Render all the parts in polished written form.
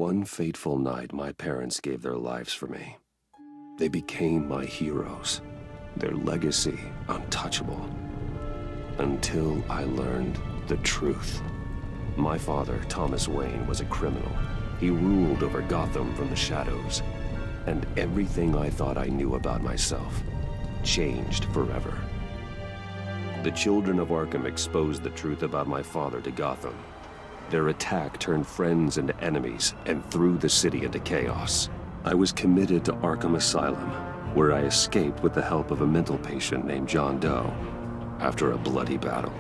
One fateful night, my parents gave their lives for me. They became my heroes, their legacy untouchable. Until I learned the truth. My father, Thomas Wayne, was a criminal. He ruled over Gotham from the shadows. And everything I thought I knew about myself changed forever. The children of Arkham exposed the truth about my father to Gotham. Their attack turned friends into enemies and threw the city into chaos. I was committed to Arkham Asylum, where I escaped with the help of a mental patient named John Doe. After a bloody battle,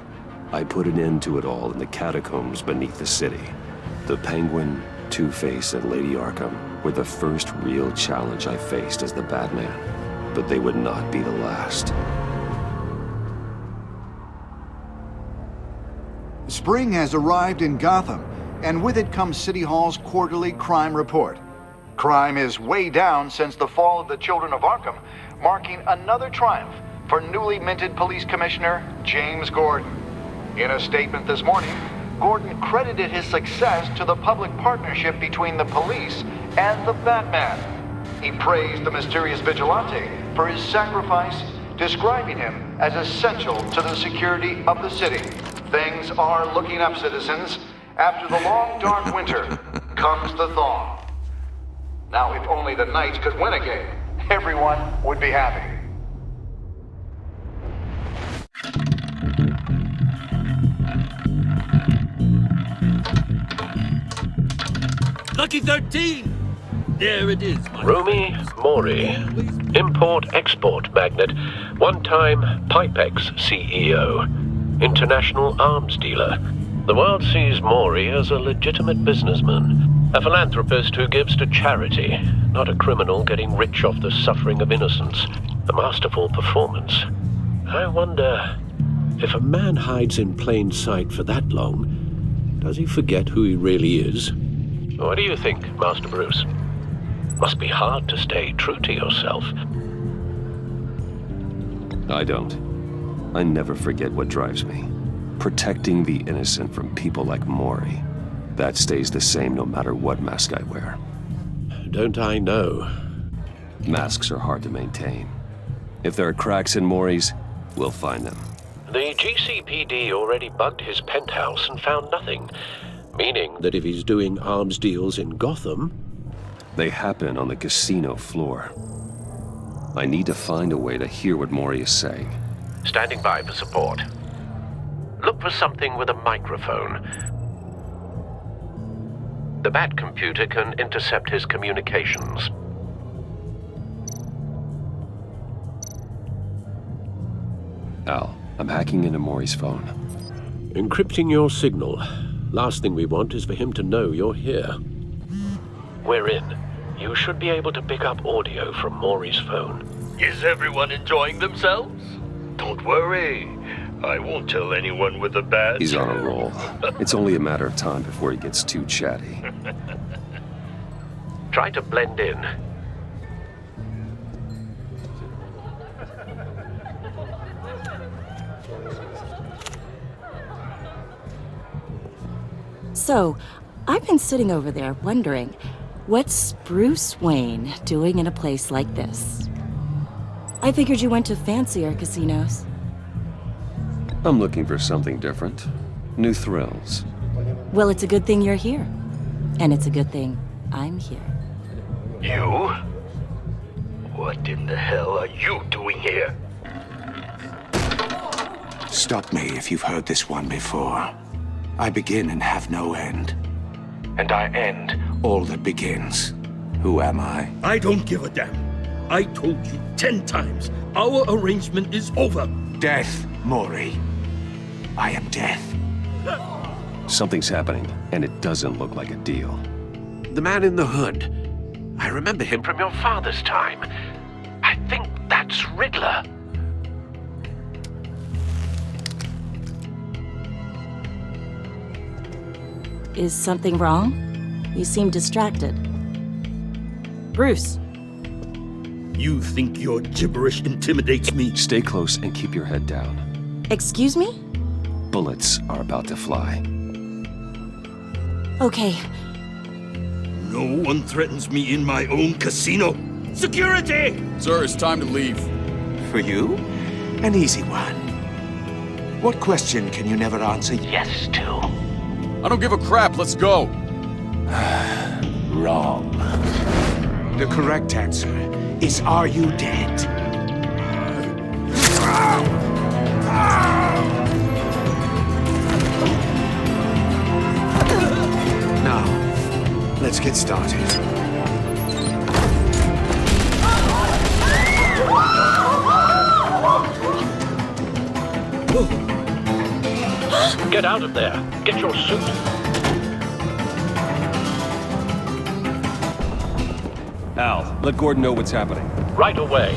I put an end to it all in the catacombs beneath the city. The Penguin, Two-Face, and Lady Arkham were the first real challenge I faced as the Batman, but they would not be the last. Spring has arrived in Gotham, and with it comes City Hall's quarterly crime report. Crime is way down since the fall of the Children of Arkham, marking another triumph for newly minted Police Commissioner James Gordon. In a statement this morning, Gordon credited his success to the public partnership between the police and the Batman. He praised the mysterious vigilante for his sacrifice, describing him as essential to the security of the city. Things are looking up, citizens. After the long, dark winter comes the thaw. Now, if only the Knights could win a game, everyone would be happy. Lucky 13! There it is, my Rumi Mori, import-export magnate, one-time Pipex CEO, international arms dealer. The world sees Mori as a legitimate businessman, a philanthropist who gives to charity, not a criminal getting rich off the suffering of innocence. A masterful performance. I wonder, if a man hides in plain sight for that long, does he forget who he really is? What do you think, Master Bruce? Must be hard to stay true to yourself. I don't. I never forget what drives me. Protecting the innocent from people like Mori. That stays the same no matter what mask I wear. Don't I know? Masks are hard to maintain. If there are cracks in Mori's, we'll find them. The GCPD already bugged his penthouse and found nothing. Meaning that if he's doing arms deals in Gotham... They happen on the casino floor. I need to find a way to hear what Mori is saying. Standing by for support. Look for something with a microphone. The Bat computer can intercept his communications. Al, I'm hacking into Mori's phone. Encrypting your signal. Last thing we want is for him to know you're here. We're in. You should be able to pick up audio from Mori's phone. Is everyone enjoying themselves? Don't worry. I won't tell anyone with a badge. He's on a roll. It's only a matter of time before he gets too chatty. Try to blend in. So, I've been sitting over there wondering, what's Bruce Wayne doing in a place like this? I figured you went to fancier casinos. I'm looking for something different. New thrills. Well, it's a good thing you're here. And it's a good thing I'm here. You? What in the hell are you doing here? Stop me if you've heard this one before. I begin and have no end. And I end all that begins. Who am I? I don't give a damn. I told you 10 times. Our arrangement is over. Death, Mori. I am death. Something's happening, and it doesn't look like a deal. The man in the hood. I remember him from your father's time. I think that's Riddler. Is something wrong? You seem distracted. Bruce. You think your gibberish intimidates me? Stay close and keep your head down. Excuse me? Bullets are about to fly. Okay. No one threatens me in my own casino. Security! Sir, it's time to leave. For you? An easy one. What question can you never answer yes to? I don't give a crap, let's go. Wrong. The correct answer is, are you dead? Now, let's get started. Get out of there. Get your suit. Al, let Gordon know what's happening. Right away.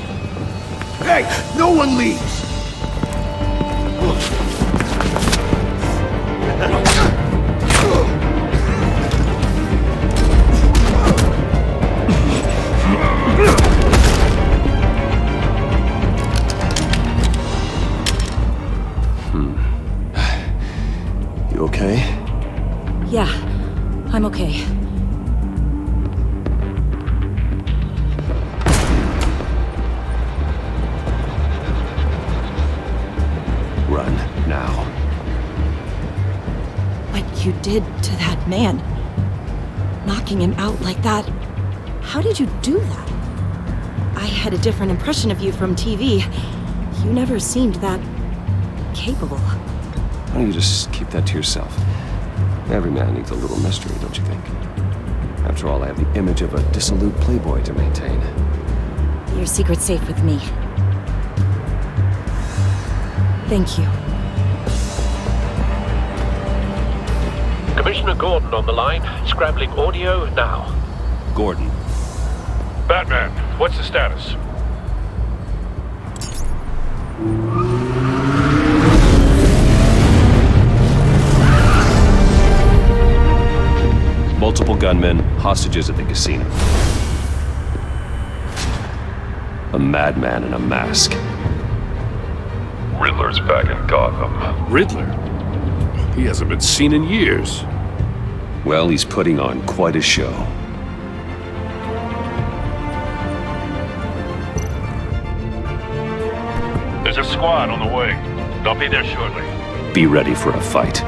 Hey, no one leaves! You okay? Yeah, I'm okay. Run, now. What you did to that man, knocking him out like that, how did you do that? I had a different impression of you from TV. You never seemed that capable. Why don't you just keep that to yourself? Every man needs a little mystery, don't you think? After all, I have the image of a dissolute playboy to maintain. Your secret's safe with me. Thank you. Commissioner Gordon on the line. Scrabbling audio now. Gordon. Batman, what's the status? Multiple gunmen, hostages at the casino. A madman in a mask. Riddler's back in Gotham. Riddler? He hasn't been seen in years. Well, he's putting on quite a show. There's a squad on the way. They'll be there shortly. Be ready for a fight.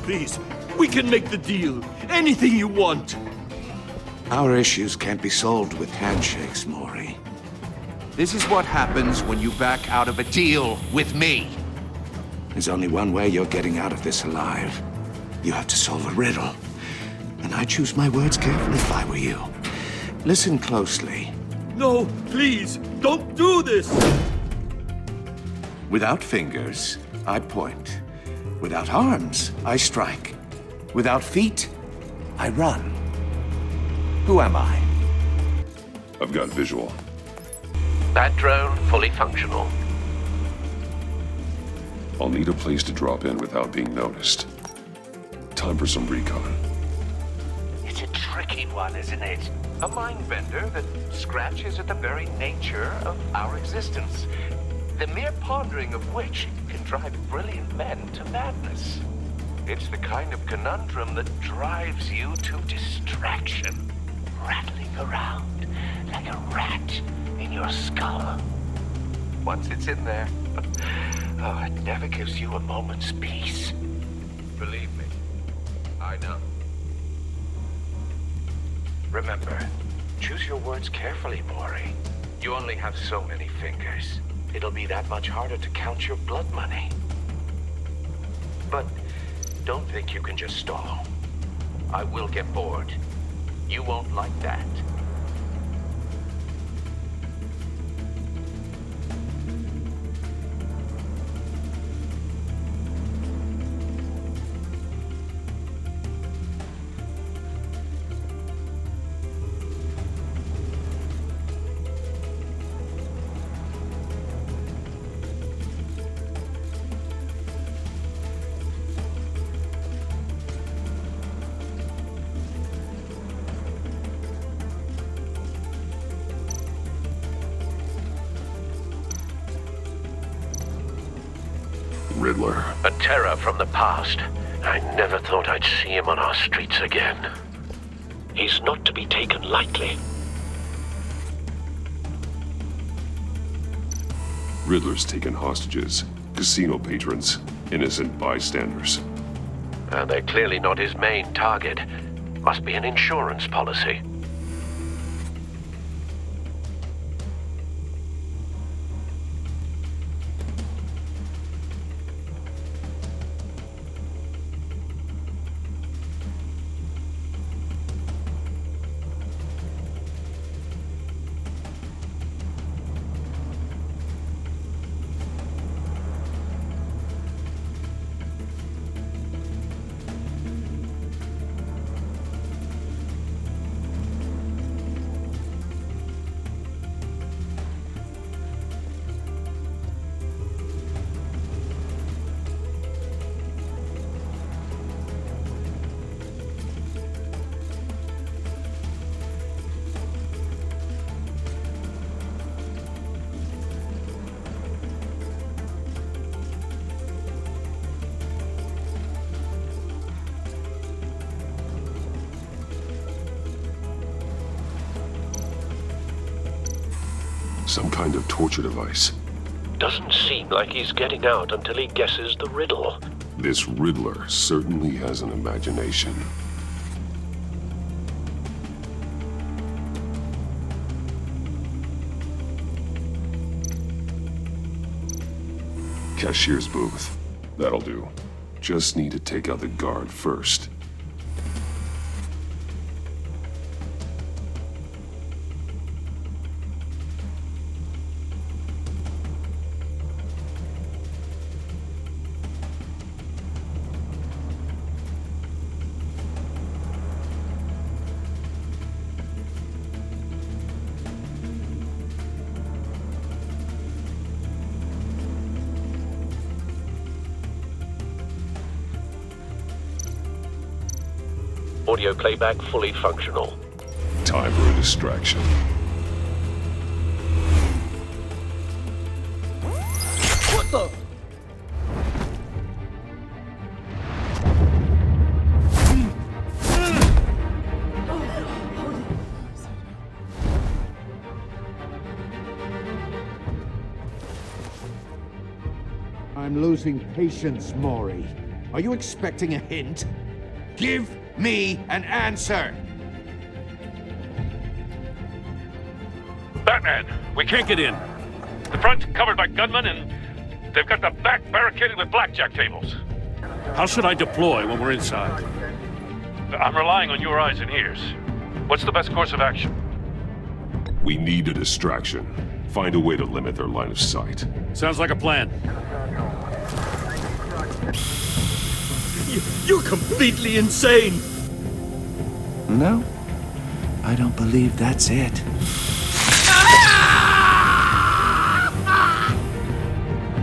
Please, we can make the deal. Anything you want. Our issues can't be solved with handshakes, Maury. This is what happens when you back out of a deal with me. There's only one way you're getting out of this alive. You have to solve a riddle. And I choose my words carefully if I were you. Listen closely. No, please, don't do this! Without fingers, I point. Without arms, I strike. Without feet, I run. Who am I? I've got visual. Bat drone fully functional. I'll need a place to drop in without being noticed. Time for some recon. It's a tricky one, isn't it? A mind bender that scratches at the very nature of our existence. The mere pondering of which can drive brilliant men to madness. It's the kind of conundrum that drives you to distraction, rattling around like a rat in your skull. Once it's in there, oh, it never gives you a moment's peace. Believe me, I know. Remember, choose your words carefully, Maury. You only have so many fingers. It'll be that much harder to count your blood money. But don't think you can just stall. I will get bored. You won't like that. Riddler. A terror from the past. I never thought I'd see him on our streets again. He's not to be taken lightly. Riddler's taken hostages, casino patrons, innocent bystanders. And they're clearly not his main target. Must be an insurance policy. Some kind of torture device. Doesn't seem like he's getting out until he guesses the riddle. This Riddler certainly has an imagination. Cashier's booth. That'll do. Just need to take out the guard first. Audio playback fully functional. Time for a distraction. What the? I'm losing patience, Maury. Are you expecting a hint? Give me an answer! Batman, we can't get in. The front's covered by gunmen, and they've got the back barricaded with blackjack tables. How should I deploy when we're inside? I'm relying on your eyes and ears. What's the best course of action? We need a distraction. Find a way to limit their line of sight. Sounds like a plan. You're completely insane! No, I don't believe that's it.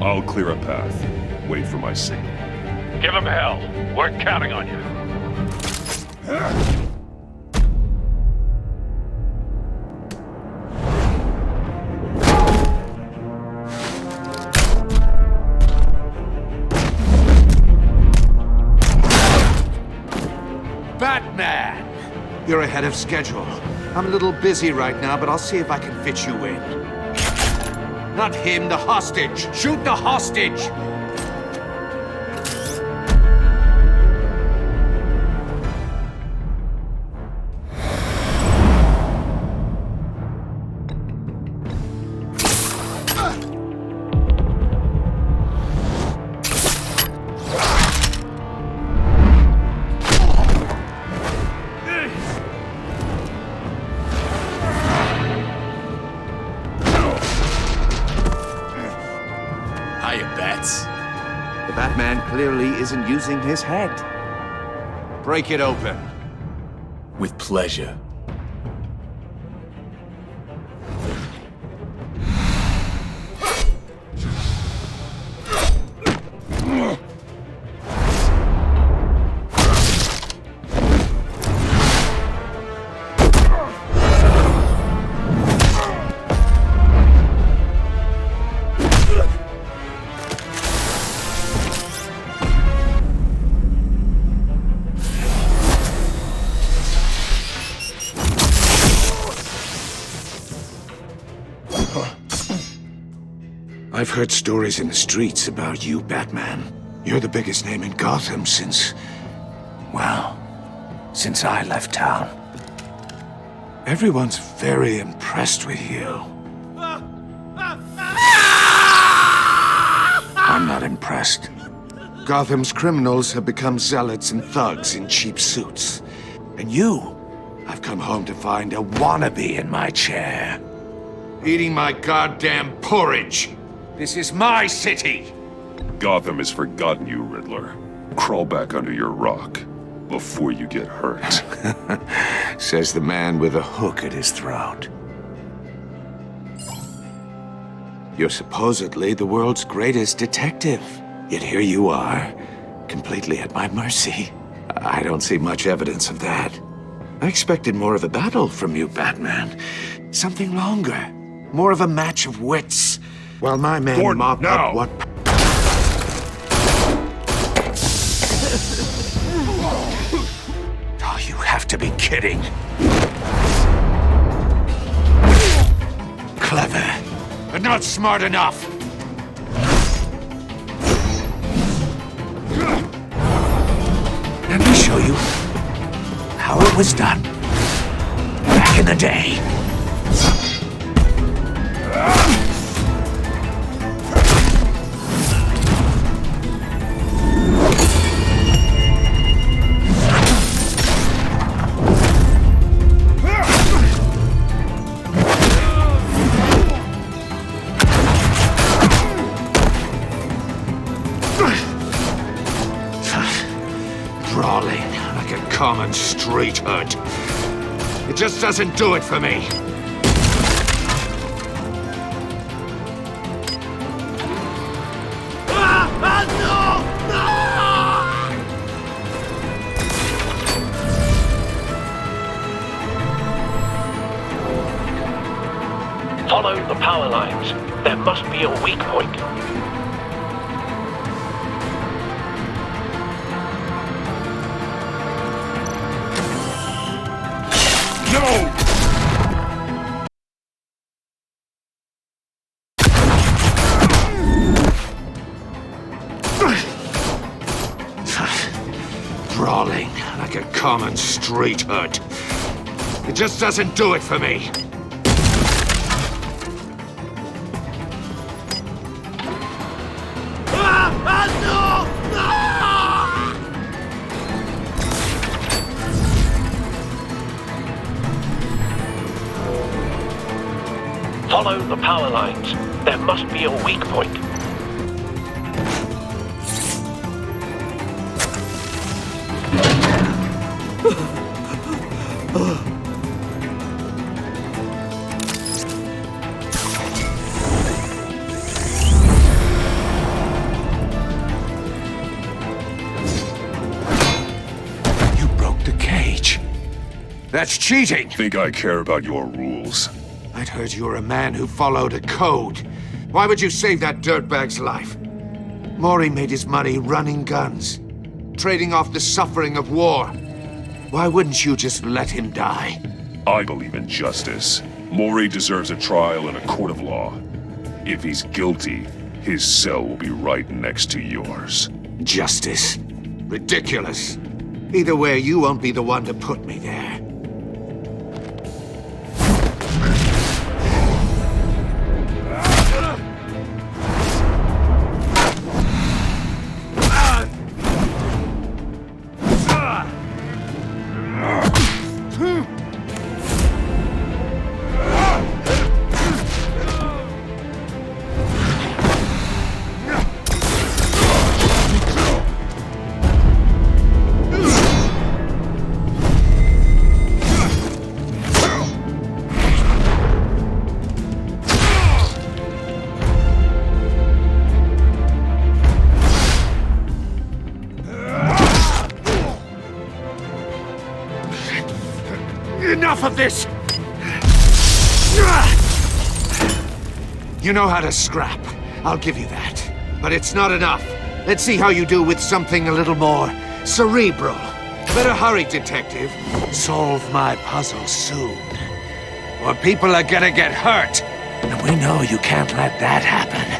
I'll clear a path. Wait for my signal. Give him hell. We're counting on you. Batman! You're ahead of schedule. I'm a little busy right now, but I'll see if I can fit you in. Not him, the hostage! Shoot the hostage! The Batman clearly isn't using his head. Break it open. With pleasure. I've heard stories in the streets about you, Batman. You're the biggest name in Gotham since... well, since I left town. Everyone's very impressed with you. I'm not impressed. Gotham's criminals have become zealots and thugs in cheap suits. And you, I've come home to find a wannabe in my chair. Eating my goddamn porridge. This is my city! Gotham has forgotten you, Riddler. Crawl back under your rock before you get hurt. Says the man with a hook at his throat. You're supposedly the world's greatest detective. Yet here you are, completely at my mercy. I don't see much evidence of that. I expected more of a battle from you, Batman. Something longer. More of a match of wits. While my men mop up what... Oh, you have to be kidding. Clever, but not smart enough. Let me show you how it was done back in the day. Brawling like a common street hood. It just doesn't do it for me. Follow the power lines. There must be a weak point. No! Brawling like a common street hood. It just doesn't do it for me. Follow the power lines. There must be a weak point. You broke the cage. That's cheating! Think I care about your rules? I'd heard you were a man who followed a code. Why would you save that dirtbag's life? Maury made his money running guns, trading off the suffering of war. Why wouldn't you just let him die? I believe in justice. Maury deserves a trial in a court of law. If he's guilty, his cell will be right next to yours. Justice? Ridiculous. Either way, you won't be the one to put me there. Enough of this! You know how to scrap. I'll give you that. But it's not enough. Let's see how you do with something a little more cerebral. Better hurry, detective. Solve my puzzle soon. Or people are gonna get hurt. And we know you can't let that happen.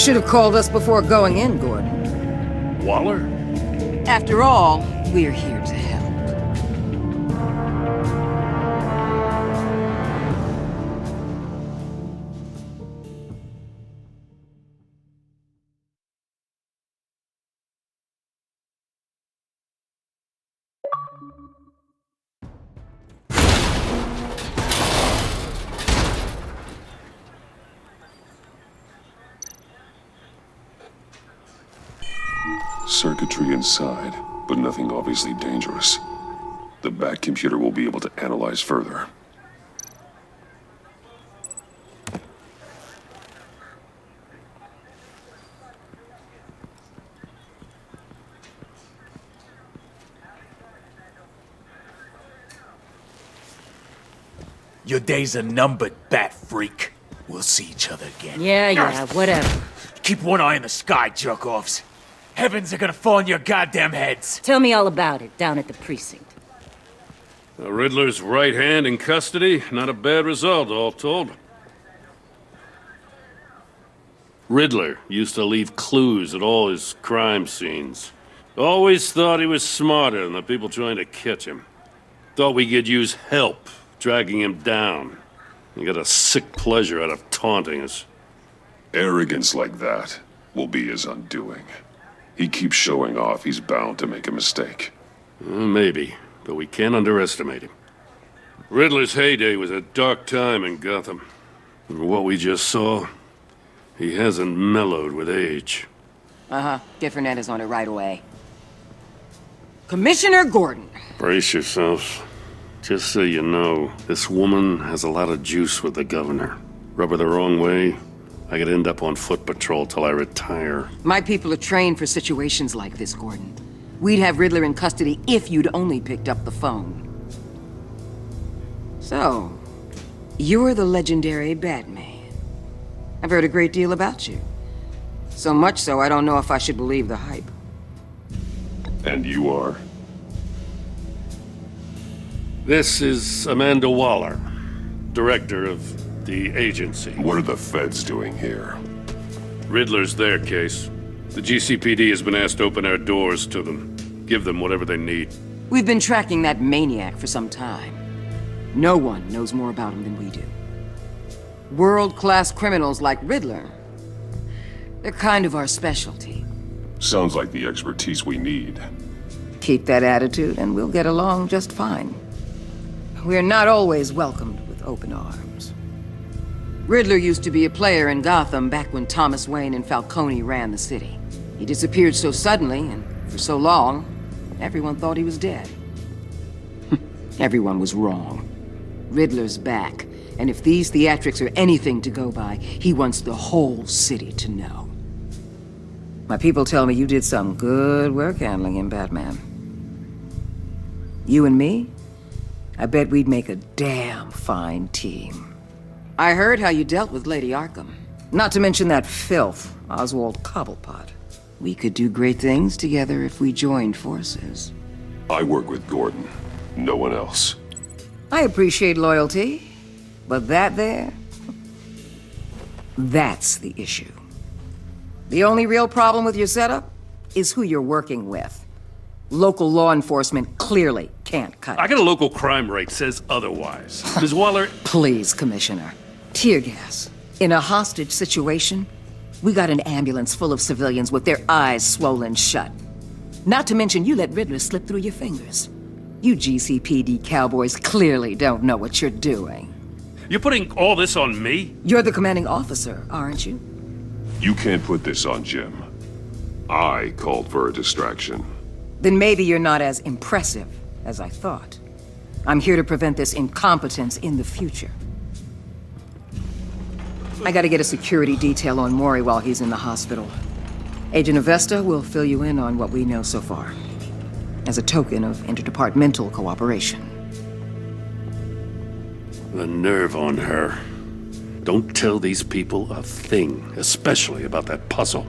should have called us before going in, Gordon. Waller? After all, we're here to help. Circuitry inside, but nothing obviously dangerous. The back computer will be able to analyze further. Your days are numbered, bat freak. We'll see each other again. Yeah, whatever. Keep one eye in the sky, jerk-offs. Heavens are gonna fall on your goddamn heads. Tell me all about it down at the precinct. The Riddler's right hand in custody. Not a bad result, all told. Riddler used to leave clues at all his crime scenes. Always thought he was smarter than the people trying to catch him. Thought we could use help dragging him down. He got a sick pleasure out of taunting us. Arrogance like that will be his undoing. He keeps showing off, he's bound to make a mistake. Maybe, but we can't underestimate him. Riddler's heyday was a dark time in Gotham. And what we just saw, he hasn't mellowed with age. Get Fernandez on it right away. Commissioner Gordon. Brace yourselves. Just so you know, this woman has a lot of juice with the governor. Rub her the wrong way, I could end up on foot patrol till I retire. My people are trained for situations like this, Gordon. We'd have Riddler in custody if you'd only picked up the phone. So, you're the legendary Batman. I've heard a great deal about you. So much so, I don't know if I should believe the hype. And you are? This is Amanda Waller, director of the agency. What are the feds doing here? Riddler's their case. The GCPD has been asked to open our doors to them. Give them whatever they need. We've been tracking that maniac for some time. No one knows more about him than we do. World-class criminals like Riddler. They're kind of our specialty. Sounds like the expertise we need. Keep that attitude and we'll get along just fine. We're not always welcomed with open arms. Riddler used to be a player in Gotham back when Thomas Wayne and Falcone ran the city. He disappeared so suddenly and for so long, everyone thought he was dead. Everyone was wrong. Riddler's back, and if these theatrics are anything to go by, he wants the whole city to know. My people tell me you did some good work handling him, Batman. You and me? I bet we'd make a damn fine team. I heard how you dealt with Lady Arkham. Not to mention that filth, Oswald Cobblepot. We could do great things together if we joined forces. I work with Gordon. No one else. I appreciate loyalty, but that there... that's the issue. The only real problem with your setup is who you're working with. Local law enforcement clearly can't cut it. I got a local crime rate says otherwise. Ms. Waller... Please, Commissioner. Tear gas. In a hostage situation, we got an ambulance full of civilians with their eyes swollen shut. Not to mention you let Riddler slip through your fingers. You GCPD cowboys clearly don't know what you're doing. You're putting all this on me? You're the commanding officer, aren't you? You can't put this on Jim. I called for a distraction. Then maybe you're not as impressive as I thought. I'm here to prevent this incompetence in the future. I gotta get a security detail on Maury while he's in the hospital. Agent Avesta will fill you in on what we know so far, as a token of interdepartmental cooperation. The nerve on her. Don't tell these people a thing, especially about that puzzle.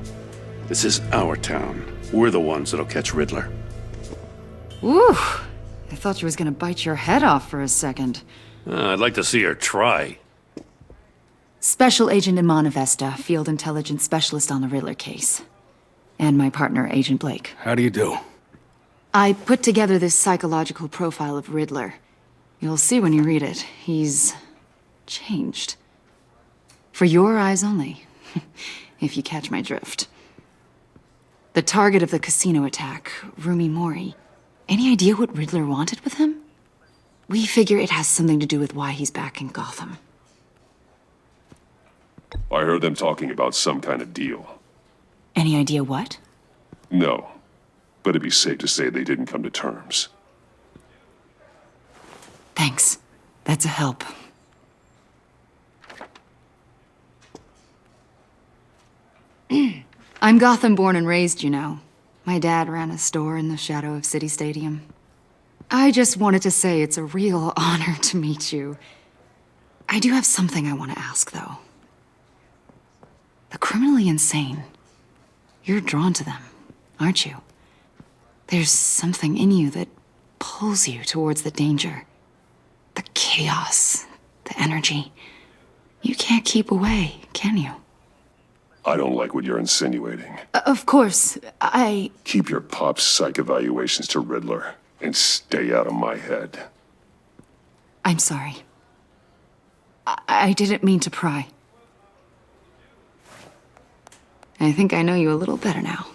This is our town. We're the ones that'll catch Riddler. Ooh, I thought you was gonna bite your head off for a second. I'd like to see her try. Special Agent Imana Vesta, Field Intelligence Specialist on the Riddler case. And my partner, Agent Blake. How do you do? I put together this psychological profile of Riddler. You'll see when you read it. He's changed. For your eyes only, if you catch my drift. The target of the casino attack, Rumi Mori. Any idea what Riddler wanted with him? We figure it has something to do with why he's back in Gotham. I heard them talking about some kind of deal. Any idea what? No, but it'd be safe to say they didn't come to terms. Thanks. That's a help. I'm Gotham born and raised, you know. My dad ran a store in the shadow of City Stadium. I just wanted to say it's a real honor to meet you. I do have something I want to ask, though. The criminally insane. You're drawn to them, aren't you? There's something in you that pulls you towards the danger. The chaos, the energy. You can't keep away, can you? I don't like what you're insinuating. Of course, Keep your pop's psych evaluations to Riddler and stay out of my head. I'm sorry. I didn't mean to pry. I think I know you a little better now.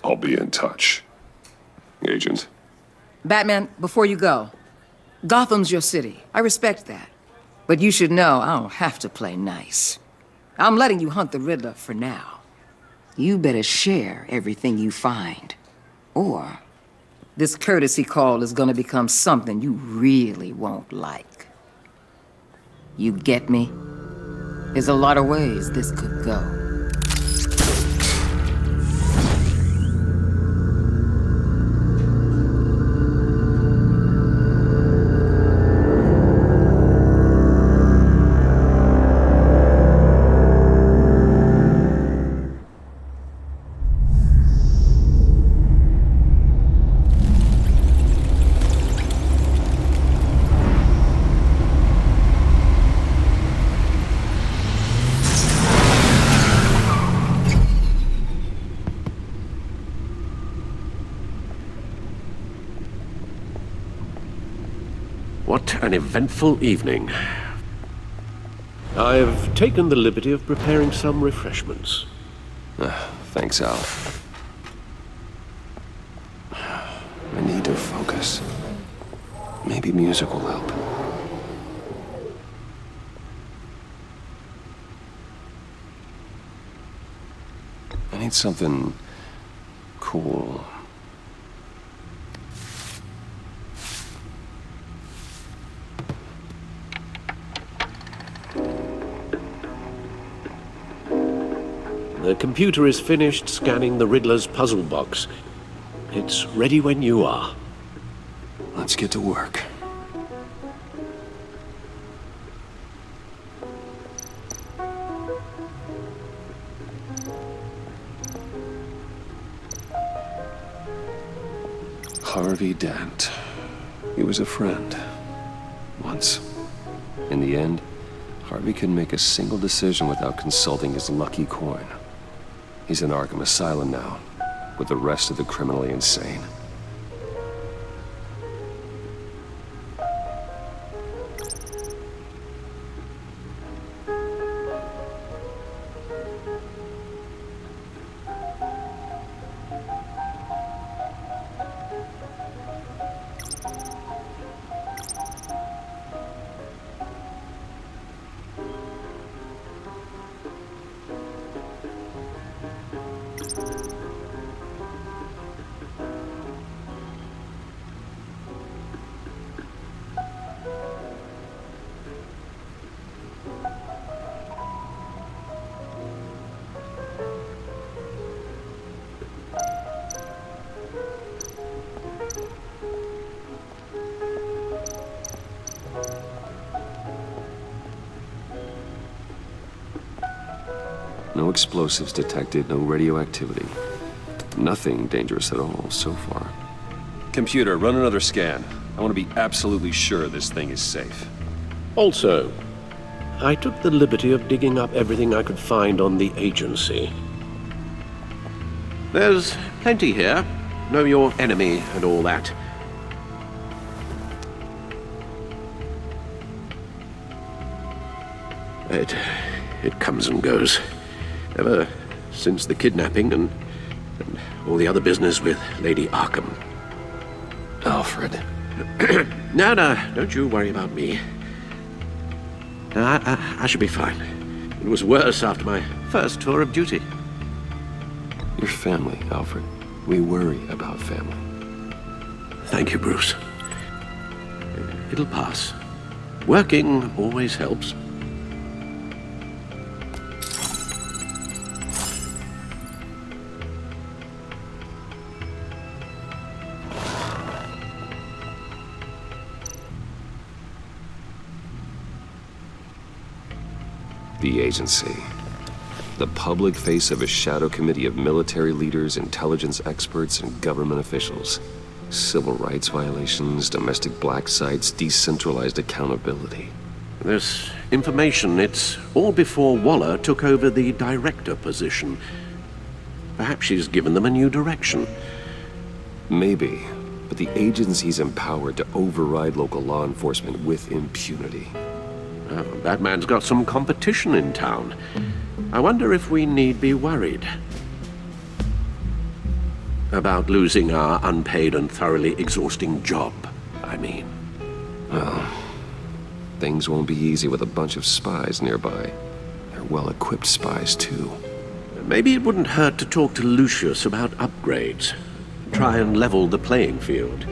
I'll be in touch. Agent. Batman, before you go, Gotham's your city. I respect that. But you should know I don't have to play nice. I'm letting you hunt the Riddler for now. You better share everything you find. Or this courtesy call is gonna become something you really won't like. You get me? There's a lot of ways this could go. What an eventful evening. I've taken the liberty of preparing some refreshments. Thanks, Al. I need to focus. Maybe music will help. I need something cool. The computer is finished scanning the Riddler's puzzle box. It's ready when you are. Let's get to work. Harvey Dent. He was a friend. Once. In the end, Harvey couldn't make a single decision without consulting his lucky coin. He's in Arkham Asylum now, with the rest of the criminally insane. No explosives detected, no radioactivity. Nothing dangerous at all so far. Computer, run another scan. I want to be absolutely sure this thing is safe. Also, I took the liberty of digging up everything I could find on the agency. There's plenty here. Know your enemy and all that. It comes and goes. Ever since the kidnapping and all the other business with Lady Arkham. Alfred. No, don't you worry about me. I should be fine. It was worse after my first tour of duty. Your family, Alfred. We worry about family. Thank you, Bruce. It'll pass. Working always helps. The agency. The public face of a shadow committee of military leaders, intelligence experts, and government officials. Civil rights violations, domestic black sites, decentralized accountability. This information, it's all before Waller took over the director position. Perhaps she's given them a new direction. Maybe, but the agency's empowered to override local law enforcement with impunity. Oh, that man's got some competition in town. I wonder if we need be worried about losing our unpaid and thoroughly exhausting job, I mean. Well, things won't be easy with a bunch of spies nearby. They're well-equipped spies, too. Maybe it wouldn't hurt to talk to Lucius about upgrades. Try and level the playing field.